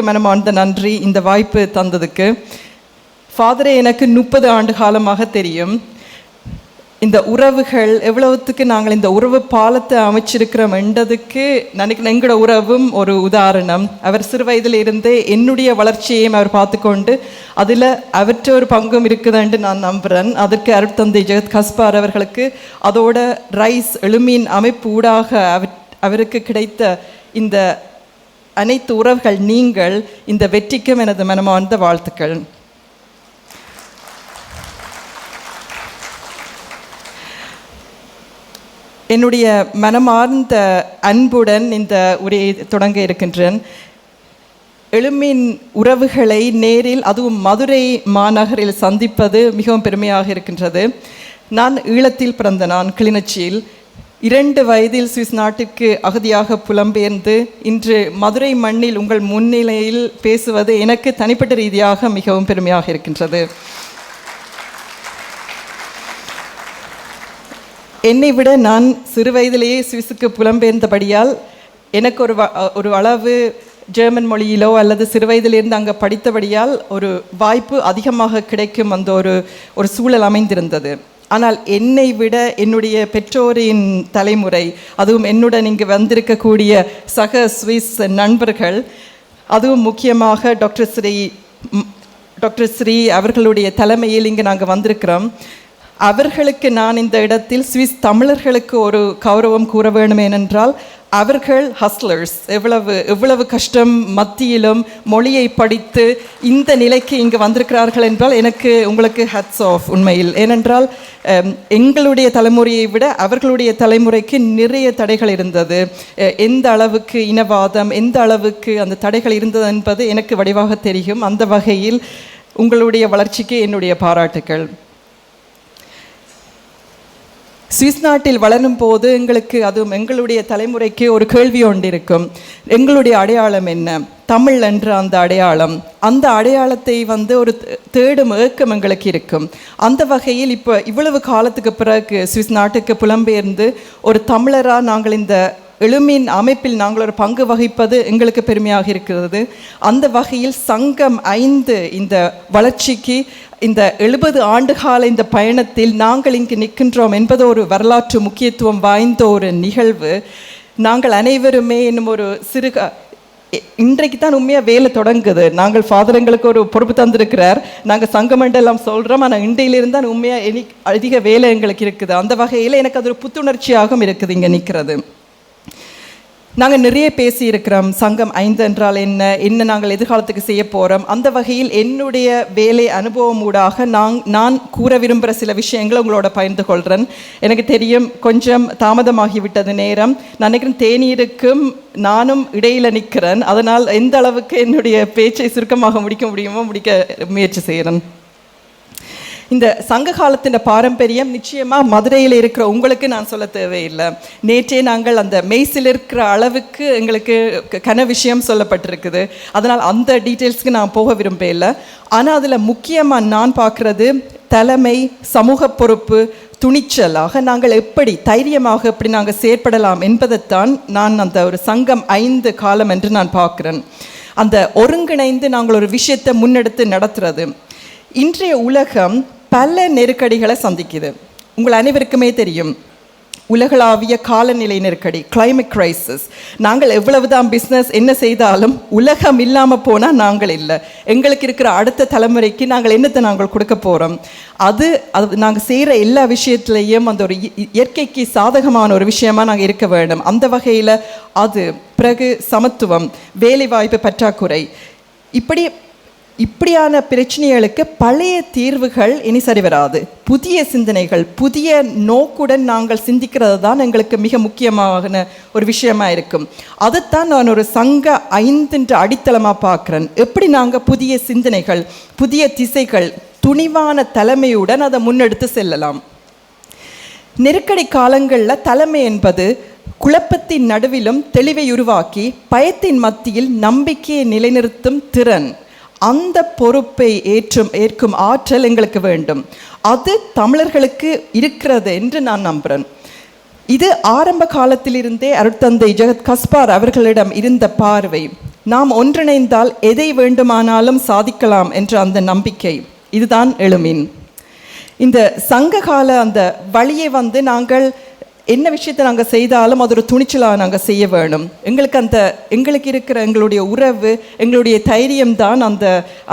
மனமார்ந்த நன்றி இந்த வாய்ப்பு தந்ததுக்கு. ஃபாதரே எனக்கு 30 ஆண்டு காலமாக தெரியும். இந்த உறவுகள் எவ்வளவுத்துக்கு நாங்கள் இந்த உறவு பாலத்தை அமைச்சிருக்கிறோம் என்றதுக்கு நினைக்கிறேன். எங்களோட உறவும் ஒரு உதாரணம். அவர் சிறு வயதில் இருந்தே என்னுடைய வளர்ச்சியையும் அவர் பார்த்துக்கொண்டு அதில் அவற்ற ஒரு பங்கும் இருக்குதுன்னு நான் நம்புகிறேன். அதற்கு அருட்தந்தை ஜெகத் கஸ்பார் அவர்களுக்கு அதோட ரைஸ் எழுமீன் அமைப்பு ஊடாக அவருக்கு கிடைத்த இந்த அனைத்து உறவுகள் நீங்கள் இந்த வெற்றிக்கும் எனது மனமார்ந்த வாழ்த்துக்கள். என்னுடைய மனமார்ந்த அன்புடன் இந்த உரையை தொடங்க இருக்கின்றேன். எழுமீன் உறவுகளை நேரில் அதுவும் மதுரை மாநகரில் சந்திப்பது மிகவும் பெருமையாக இருக்கின்றது. நான் ஈழத்தில் பிறந்த நான் கிளிநொச்சியில் 2 வயதில் சுவிஸ் நாட்டிற்கு அகதியாக புலம்பெயர்ந்து இன்று மதுரை மண்ணில் உங்கள் முன்னிலையில் பேசுவது எனக்கு தனிப்பட்ட ரீதியாக மிகவும் பெருமையாக இருக்கின்றது. என்னை விட நான் சிறு வயதிலேயே சுவிஸுக்கு புலம்பெயர்ந்தபடியால் எனக்கு ஒரு அளவு ஜெர்மன் மொழியிலோ அல்லது சிறு வயதிலிருந்து அங்கே படித்தபடியால் ஒரு வாய்ப்பு அதிகமாக கிடைக்கும் அந்த ஒரு சூழல் அமைந்திருந்தது. ஆனால் என்னை விட என்னுடைய பெற்றோரின் தலைமுறை, அதுவும் என்னுடன் இங்கு வந்திருக்கக்கூடிய சக சுவிஸ் நண்பர்கள், அதுவும் முக்கியமாக டாக்டர் ஸ்ரீ அவர்களுடைய தலைமையில் இங்கு நாங்கள் வந்திருக்கிறோம். அவர்களுக்கு நான் இந்த இடத்தில் சுவிஸ் தமிழர்களுக்கு ஒரு கௌரவம் கூற வேண்டும். ஏனென்றால் அவர்கள் ஹஸ்லர்ஸ், எவ்வளவு கஷ்டம் மத்தியிலும் மொழியை படித்து இந்த நிலைக்கு இங்கு வந்திருக்கிறார்கள் என்றால் உங்களுக்கு ஹேட்ஸ் ஆஃப் உண்மையில். ஏனென்றால் எங்களுடைய தலைமுறையை விட அவர்களுடைய தலைமுறைக்கு நிறைய தடைகள் இருந்தது. எந்த அளவுக்கு இனவாதம், எந்த அளவுக்கு அந்த தடைகள் இருந்தது என்பது எனக்கு வடிவாக தெரியும். அந்த வகையில் உங்களுடைய வளர்ச்சிக்கு என்னுடைய பாராட்டுக்கள். சுவிஸ் நாட்டில் வளரும் போது அதுவும் எங்களுடைய தலைமுறைக்கு ஒரு கேள்வி ஒன்று இருக்கும். எங்களுடைய அடையாளம் என்ன? தமிழ் என்ற அந்த அடையாளத்தை ஒரு தேடும் ஏக்கம் எங்களுக்கு இருக்கும். அந்த வகையில் இப்போ இவ்வளவு காலத்துக்கு பிறகு சுவிஸ் நாட்டுக்கு புலம்பெயர்ந்து ஒரு தமிழராக நாங்கள் இந்த எழுமீன் அமைப்பில் நாங்கள் ஒரு பங்கு வகிப்பது எங்களுக்கு பெருமையாக இருக்கிறது. அந்த வகையில் சங்கம் 5 இந்த வளர்ச்சிக்கு இந்த 70 ஆண்டுகால இந்த பயணத்தில் நாங்கள் இங்கு நிற்கின்றோம் என்பது ஒரு வரலாற்று முக்கியத்துவம் வாய்ந்த ஒரு நிகழ்வு. நாங்கள் அனைவருமே இன்னும் ஒரு இன்றைக்கு தான் உண்மையாக வேலை தொடங்குது. நாங்கள் ஃபாதரங்களுக்கு ஒரு பொறுப்பு தந்திருக்கிறார். நாங்கள் சங்கமண்டெல்லாம் சொல்கிறோம். ஆனால் இன்றையிலிருந்து தான் உண்மையாக அதிக வேலை எங்களுக்கு இருக்குது. அந்த வகையில் எனக்கு அது ஒரு புத்துணர்ச்சியாகவும் இருக்குது இங்கே நிற்கிறது. நாங்கள் நிறைய பேசியிருக்கிறோம். சங்கம் 5 என்றால் என்ன நாங்கள் எதிர்காலத்துக்கு செய்ய போகிறோம். அந்த வகையில் என்னுடைய வேலை அனுபவம் ஊடாக நான் கூற விரும்புகிற சில விஷயங்களை உங்களோட பகிர்ந்து கொள்கிறேன். எனக்கு தெரியும் கொஞ்சம் தாமதமாகிவிட்டது நேரம். நான் நினைக்கிறேன் தேநீருக்கும் நானும் இடையில் நிற்கிறேன். அதனால் எந்த அளவுக்கு என்னுடைய பேச்சை சுருக்கமாக முடிக்க முயற்சி செய்கிறேன். இந்த சங்க காலத்தின் பாரம்பரியம் நிச்சயமாக மதுரையில் இருக்கிற உங்களுக்கு நான் சொல்ல தேவையில்லை. நேற்றே நாங்கள் அந்த மெய்சில் இருக்கிற அளவுக்கு எங்களுக்கு கன விஷயம் சொல்லப்பட்டிருக்குது. அதனால் அந்த டீட்டெயில்ஸ்க்கு நான் போக விரும்பல. ஆனால் அதில் முக்கியமாக நான் பார்க்குறது தலைமை, சமூக பொறுப்பு, துணிச்சலாக நாங்கள் தைரியமாக எப்படி நாங்கள் செயற்படலாம் என்பதைத்தான் நான் அந்த ஒரு சங்கம் 5 காலம் என்று நான் பார்க்குறேன். அந்த ஒருங்கிணைந்து நாங்கள் ஒரு விஷயத்தை முன்னெடுத்து நடத்துறது. இன்றைய உலகம் பல நெருக்கடிகளை சந்திக்குது. உங்கள் அனைவருக்குமே தெரியும் உலகளாவிய காலநிலை நெருக்கடி, கிளைமேட் கிரைசிஸ். நாங்கள் எவ்வளவுதான் பிஸ்னஸ் என்ன செய்தாலும் உலகம் இல்லாமல் போனால் நாங்கள் இல்லை. எங்களுக்கு இருக்கிற அடுத்த தலைமுறைக்கு நாங்கள் என்னத்தை நாங்கள் கொடுக்க போகிறோம்? அது நாங்கள் செய்கிற எல்லா விஷயத்துலேயும் அந்த ஒரு இயற்கைக்கு சாதகமான ஒரு விஷயமாக நாங்கள் இருக்க வேண்டும். அந்த வகையில் அது பிறகு சமத்துவம், வேலைவாய்ப்பு பற்றாக்குறை, இப்படியான பிரச்சனைகளுக்கு பழைய தீர்வுகள் இனி சரி வராது. புதிய சிந்தனைகள், புதிய நோக்குடன் நாங்கள் சிந்திக்கிறது தான் எங்களுக்கு மிக முக்கியமான ஒரு விஷயமா இருக்கும். அதைத்தான் நான் ஒரு சங்க 5 அடித்தளமாக பார்க்குறேன். எப்படி நாங்கள் புதிய சிந்தனைகள், புதிய திசைகள், துணிவான தலைமையுடன் அதை முன்னெடுத்து செல்லலாம். நெருக்கடி காலங்களில் தலைமை என்பது குழப்பத்தின் நடுவிலும் தெளிவை உருவாக்கி பயத்தின் மத்தியில் நம்பிக்கையை நிலைநிறுத்தும் திறன். அந்த பொறுப்பை ஏற்கும் ஆற்றல் எங்களுக்கு வேண்டும். அது தமிழர்களுக்கு இருக்கிறது என்று நான் நம்புகிறேன். இது ஆரம்ப காலத்திலிருந்தே அருட்தந்தை ஜெகத் கஸ்பார் அவர்களிடம் இருந்த பார்வை. நாம் ஒன்றிணைந்தால் எதை வேண்டுமானாலும் சாதிக்கலாம் என்ற அந்த நம்பிக்கை, இதுதான் எழுமின். இந்த சங்ககால அந்த வழியை வந்து நாங்கள் என்ன விஷயத்தை நாங்கள் செய்தாலும் அது ஒரு துணிச்சலாக நாங்கள் செய்ய வேணும். எங்களுக்கு இருக்கிற எங்களுடைய உறவு, எங்களுடைய தைரியம்தான் அந்த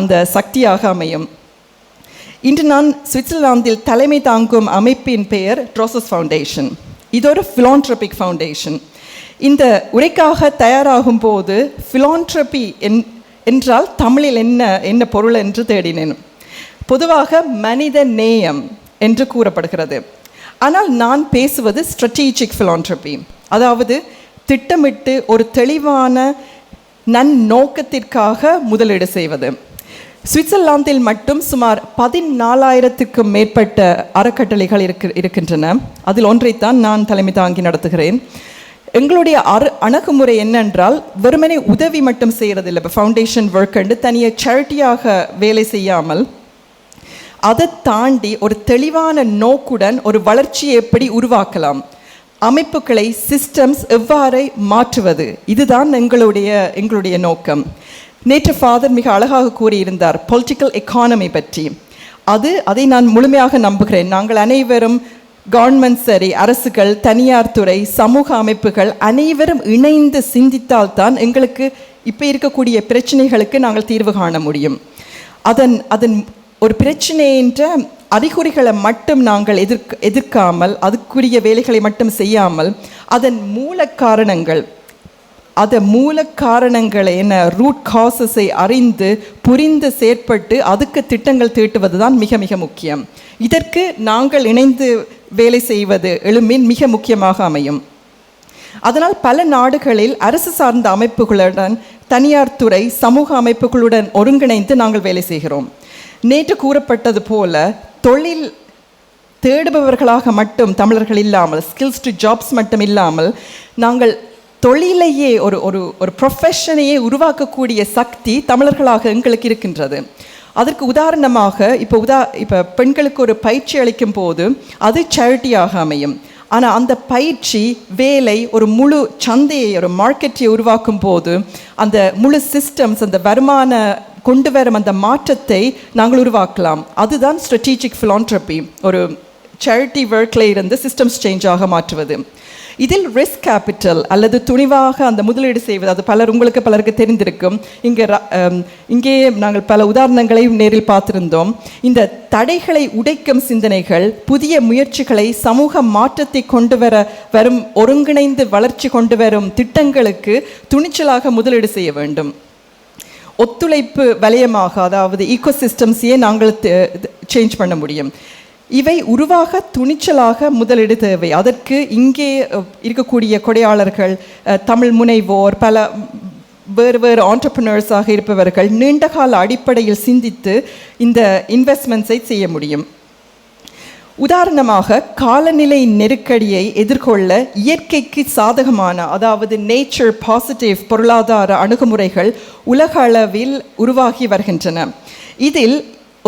அந்த சக்தியாக அமையும். இன்று நான் சுவிட்சர்லாந்தில் தலைமை தாங்கும் அமைப்பின் பெயர் ட்ரோசஸ் ஃபவுண்டேஷன். இது ஒரு ஃபிலான்ட்ரபிக் ஃபவுண்டேஷன். இந்த உரைக்காக தயாராகும் போது ஃபிலான்ட்ரபி என்றால் தமிழில் என்ன பொருள் என்று தேடினேன். பொதுவாக மனித நேயம் என்று கூறப்படுகிறது. ஆனால் நான் பேசுவது ஸ்ட்ராட்டஜிக் ஃபிலான்ட்ரபி, அதாவது திட்டமிட்டு ஒரு தெளிவான நன்னோக்கத்திற்காக முதலீடு செய்வது. சுவிட்சர்லாந்தில் மட்டும் சுமார் 14,000க்கும் மேற்பட்ட அறக்கட்டளைகள் இருக்கின்றன. அதில் ஒன்றைத்தான் நான் தலைமை தாங்கி நடத்துகிறேன். எங்களுடைய அணுகுமுறை என்னென்றால், வெறுமனே உதவி மட்டும் செய்கிறதில்லை. இப்போ ஃபவுண்டேஷன் ஒர்க் என்று தனியாக சேரிட்டியாக வேலை செய்யாமல், அதை தாண்டி ஒரு தெளிவான நோக்குடன் ஒரு வளர்ச்சியை எப்படி உருவாக்கலாம், அமைப்புகளை சிஸ்டம்ஸ் எவ்வாறு மாற்றுவது, இதுதான் எங்களுடைய நோக்கம். நேற்று ஃபாதர் மிக அழகாக கூறியிருந்தார் பொலிட்டிக்கல் எக்கானமி பற்றி. அதை நான் முழுமையாக நம்புகிறேன். நாங்கள் அனைவரும் கவர்மெண்ட் சரி, அரசுகள், தனியார் துறை, சமூக அமைப்புகள் அனைவரும் இணைந்து சிந்தித்தால்தான் எங்களுக்கு இப்போ இருக்கக்கூடிய பிரச்சனைகளுக்கு நாங்கள் தீர்வு காண முடியும். அதன் ஒரு பிரச்சனை என்ற அறிகுறிகளை மட்டும் நாங்கள் எதிர்க்காமல், அதுக்குரிய வேலைகளை மட்டும் செய்யாமல், அதன் மூல காரணங்களை என்ன ரூட் காசஸை அறிந்து புரிந்து செயற்பட்டு அதுக்கு திட்டங்கள் தீட்டுவது தான் மிக மிக முக்கியம். இதற்கு நாங்கள் இணைந்து வேலை செய்வது எழுமின் மிக முக்கியமாக அமையும். அதனால் பல நாடுகளில் அரசு சார்ந்த அமைப்புகளுடன், தனியார் துறை, சமூக அமைப்புகளுடன் ஒருங்கிணைந்து நாங்கள் வேலை செய்கிறோம். நேற்று கூறப்பட்டது போல தொழில் தேடுபவர்களாக மட்டும் தமிழர்கள் இல்லாமல், ஸ்கில்ஸ் டு ஜாப்ஸ் மட்டும் இல்லாமல், நாங்கள் தொழிலையே ஒரு ப்ரொஃபஷனையே உருவாக்கக்கூடிய சக்தி தமிழர்களாக எங்களுக்கு இருக்கின்றது. அதற்கு உதாரணமாக இப்போ பெண்களுக்கு ஒரு பயிற்சி அளிக்கும் போது அது சேரிட்டியாக அமையும். ஆனால் அந்த பயிற்சி வேலை ஒரு முழு சந்தையை, ஒரு மார்க்கெட்டை உருவாக்கும் போது அந்த முழு சிஸ்டம்ஸ், அந்த வருமான கொண்டு வரும் அந்த மாற்றத்தை நாங்கள் உருவாக்கலாம். அதுதான் ஸ்ட்ராட்டஜிக் ஃபிலான்ட்ரபி, ஒரு சேரிட்டி ஒர்க்கில் இருந்து சிஸ்டம்ஸ் சேஞ்சாக மாற்றுவது. இதில் ரிஸ்க் கேபிட்டல் அல்லது துணிவாக அந்த முதலீடு செய்வது, அது பலருக்கு தெரிந்திருக்கும். இங்கே நாங்கள் பல உதாரணங்களை நேரில் பார்த்திருந்தோம். இந்த தடைகளை உடைக்கும் சிந்தனைகள், புதிய முயற்சிகளை, சமூக மாற்றத்தை கொண்டு வரும் ஒருங்கிணைந்து வளர்ச்சி கொண்டு வரும் திட்டங்களுக்கு துணிச்சலாக முதலீடு செய்ய வேண்டும். ஒத்துழைப்பு வலயமாக, அதாவது ஈகோசிஸ்டம்ஸையே நாங்கள் சேஞ்ச் பண்ண முடியும். இவை உருவாக துணிச்சலாக முதலீடு தேவை. அதற்கு இங்கே இருக்கக்கூடிய கொடையாளர்கள், தமிழ் முனைவோர், பல வேறு ஆண்டர்பிரினர்ஸாக இருப்பவர்கள் நீண்டகால அடிப்படையில் சிந்தித்து இந்த இன்வெஸ்ட்மெண்ட்ஸை செய்ய முடியும். உதாரணமாக, காலநிலை நெருக்கடியை எதிர்கொள்ள இயற்கைக்கு சாதகமான, அதாவது நேச்சர் பாசிட்டிவ் பொருளாதார அணுகுமுறைகள் உலக அளவில் உருவாகி வருகின்றன. இதில்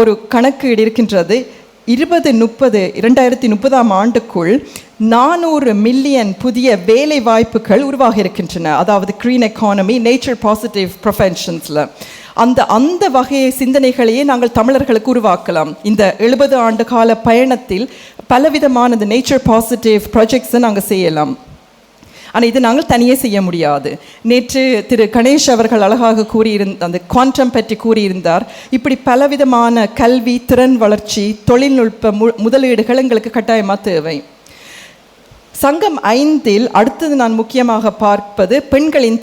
ஒரு கணக்கீடு இருக்கின்றது. 2030 ஆண்டுக்குள் 400 மில்லியன் புதிய வேலை வாய்ப்புகள் உருவாகி இருக்கின்றன. அதாவது க்ரீன் எக்கானமி, நேச்சர் பாசிட்டிவ் ப்ரொஃபஷன்ஸில் அந்த வகையை சிந்தனைகளையே நாங்கள் தமிழர்களுக்கு உருவாக்கலாம். இந்த 70 ஆண்டு கால பயணத்தில் பலவிதமான இந்த நேச்சர் பாசிட்டிவ் ப்ராஜெக்ட்ஸை நாங்கள் செய்யலாம். ஆனால் இது நாங்கள் தனியே செய்ய முடியாது. நேற்று திரு கணேஷ் அவர்கள் அழகாக அந்த குவாண்டம் பற்றி கூறியிருந்தார். இப்படி பலவிதமான கல்வி, திறன் வளர்ச்சி, தொழில்நுட்ப முதலீடுகள் எங்களுக்கு கட்டாயமாக தேவை. சங்கம் 5 அடுத்தது நான் முக்கியமாக பார்ப்பது பெண்களின்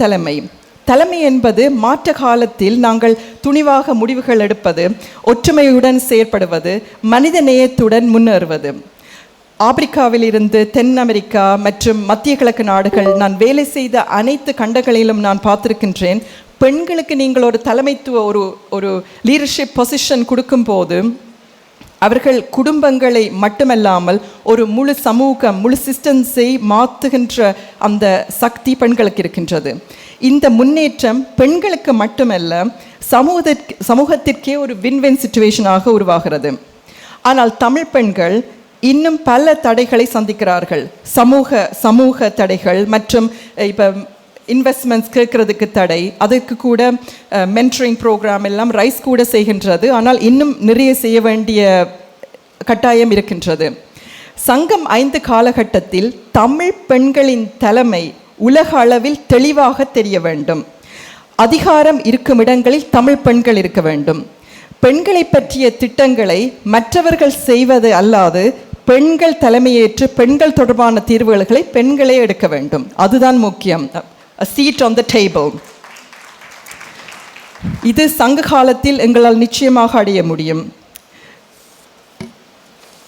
தலைமை என்பது மாற்ற காலத்தில் நாங்கள் துணிவாக முடிவுகள் எடுப்பது, ஒற்றுமையுடன் செயற்படுவது, மனித நேயத்துடன் முன்னேறுவது. ஆப்பிரிக்காவில் இருந்து தென் அமெரிக்கா மற்றும் மத்திய கிழக்கு நாடுகள் நான் வேலை செய்த அனைத்து கண்டங்களிலும் நான் பார்த்திருக்கின்றேன். பெண்களுக்கு நீங்கள் ஒரு தலைமைத்துவ ஒரு லீடர்ஷிப் பொசிஷன் கொடுக்கும்போது அவர்கள் குடும்பங்களை மட்டுமல்லாமல் ஒரு முழு சமூகம், முழு சிஸ்டம்ஸை மாற்றுகின்ற அந்த சக்தி பெண்களுக்கு இருக்கின்றது. இந்த முன்னேற்றம் பெண்களுக்கு மட்டுமல்ல, சமூகத்திற்கே ஒரு வின்-வின் சிச்சுவேஷனாக உருவாகிறது. ஆனால் தமிழ் பெண்கள் இன்னும் பல தடைகளை சந்திக்கிறார்கள். சமூக தடைகள் மற்றும் இப்போ இன்வெஸ்ட்மெண்ட்ஸ் கேட்கறதுக்கு தடை, அதற்கு கூட மென்டரிங் ப்ரோக்ராம் எல்லாம் ரைஸ் கூட செய்கின்றது. ஆனால் இன்னும் நிறைய செய்ய வேண்டிய கட்டாயம் இருக்கின்றது. சங்கம் 5 காலகட்டத்தில் தமிழ் பெண்களின் தலைமை உலக அளவில் தெளிவாக தெரிய வேண்டும். அதிகாரம் இருக்கும் இடங்களில் தமிழ் பெண்கள் இருக்க வேண்டும். பெண்களை பற்றிய திட்டங்களை மற்றவர்கள் செய்வது அல்லாது பெண்கள் தலைமையேற்று பெண்கள் தொடர்பான தீர்வுகளை பெண்களே எடுக்க வேண்டும். அதுதான் முக்கியம். A seat on the table. இது சங்க காலத்தில் எங்களால் நிச்சயமாக அடைய முடியும்.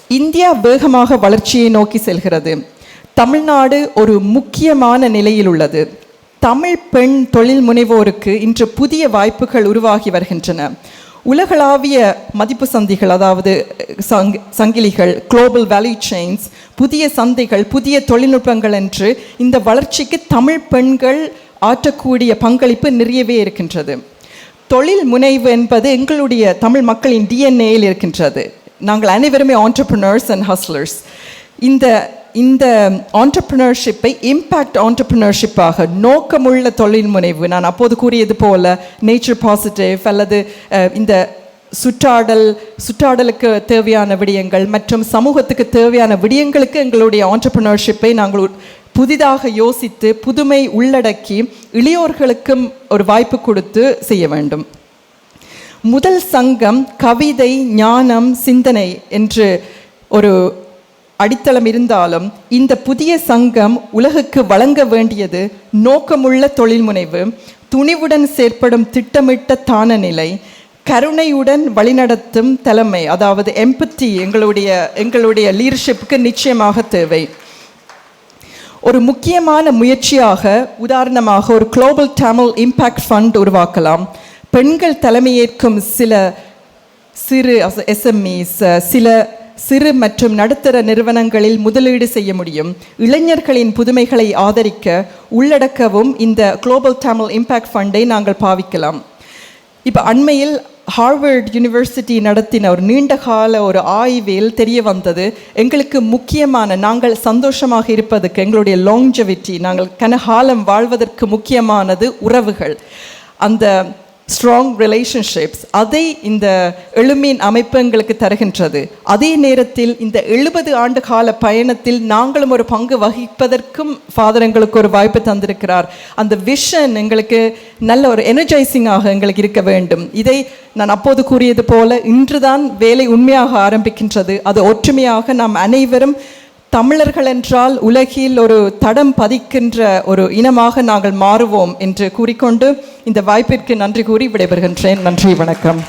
இந்தியா வேகமாக வளர்ச்சியை நோக்கி செல்கிறது. தமிழ்நாடு ஒரு முக்கியமான நிலையில் உள்ளது. தமிழ் பெண் தொழில் முனைவோருக்கு இன்று புதிய வாய்ப்புகள் உருவாகி வருகின்றன. உலகளாவிய மதிப்பு சந்தைகள், அதாவது சங்கிலிகள், குளோபல் வேல்யூ செயின்ஸ், புதிய சந்தைகள், புதிய தொழில்நுட்பங்கள் என்று இந்த வளர்ச்சிக்கு தமிழ் பெண்கள் ஆற்றக்கூடிய பங்களிப்பு நிறையவே இருக்கின்றது. தொழில் முனைவு என்பது எங்களுடைய தமிழ் மக்களின் டிஎன்ஏயில் இருக்கின்றது. நாங்கள் அனைவருமே ஆண்டர்பிரினர்ஸ் அண்ட் ஹஸ்லர்ஸ். இந்த ஆண்டர்பிரினர்ஷிப்பை இம்பேக்ட் ஆண்டர்பிரினர்ஷிப்பாக, நோக்கமுள்ள தொழில் முனைவு, நான் அப்போது கூறியது போல நேச்சர் பாசிட்டிவ் அல்லது இந்த சுற்றாடலுக்கு தேவையான விடயங்கள் மற்றும் சமூகத்துக்கு தேவையான விடயங்களுக்கு எங்களுடைய ஆண்டர்பிரினர்ஷிப்பை நாங்கள் புதிதாக யோசித்து புதுமை உள்ளடக்கி இளையோர்களுக்கும் ஒரு வாய்ப்பு கொடுத்து செய்ய வேண்டும். முதல் சங்கம் கவிதை, ஞானம், சிந்தனை என்று ஒரு அடித்தளம் இருந்தாலும் இந்த புதிய சங்கம் உலகுக்கு வழங்க வேண்டியது நோக்கமுள்ள தொழில் முனைவு, துணிவுடன் செயற்படும் திட்டமிட்ட தான நிலை, கருணையுடன் வழிநடத்தும் தலைமை, அதாவது எம்பத்தி எங்களுடைய லீடர்ஷிப்புக்கு நிச்சயமாக தேவை. ஒரு முக்கியமான முயற்சியாக உதாரணமாக ஒரு குளோபல் தமிழ் இம்பேக்ட் ஃபண்ட் உருவாக்கலாம். பெண்கள் தலைமையேற்கும் சில சிறு எஸ்எம்இஸ், சில சிறு மற்றும் நடுத்தர நிறுவனங்களில் முதலீடு செய்ய முடியும். இளைஞர்களின் புதுமைகளை ஆதரிக்க உள்ளடக்கவும் இந்த குளோபல் தமிழ் இம்பேக்ட் ஃபண்டை நாங்கள் பாவிக்கலாம். இப்போ அண்மையில் ஹார்வர்ட் யூனிவர்சிட்டி நடத்தின ஒரு நீண்டகால ஒரு ஆய்வில் தெரிய வந்தது, எங்களுக்கு முக்கியமான, நாங்கள் சந்தோஷமாக இருப்பதற்கு, எங்களுடைய லாங்ஜெவிட்டி, நாங்கள் கனகாலம் வாழ்வதற்கு முக்கியமானது உறவுகள், அந்த ஸ்ட்ராங் ரிலேஷன்ஷிப்ஸ். அதை இந்த எழுமீன் அமைப்பு எங்களுக்கு தருகின்றது. அதே நேரத்தில் இந்த 70 ஆண்டு கால பயணத்தில் நாங்களும் ஒரு பங்கு வகிப்பதற்கும் ஃபாதர் எங்களுக்கு ஒரு வாய்ப்பு தந்திருக்கிறார். அந்த விஷன் எங்களுக்கு நல்ல ஒரு எனர்ஜைசிங்காக எங்களுக்கு இருக்க வேண்டும். இதை நான் அப்போது கூறியது போல இன்றுதான் வேலை உண்மையாக ஆரம்பிக்கின்றது. அது ஒற்றுமையாக நாம் அனைவரும் தமிழர்கள் என்றால் உலகில் ஒரு தடம் பதிக்கின்ற ஒரு இனமாக நாங்கள் மாறுவோம் என்று கூறிக்கொண்டு இந்த வாய்ப்பிற்கு நன்றி கூறி விடைபெறுகின்றேன். நன்றி, வணக்கம்.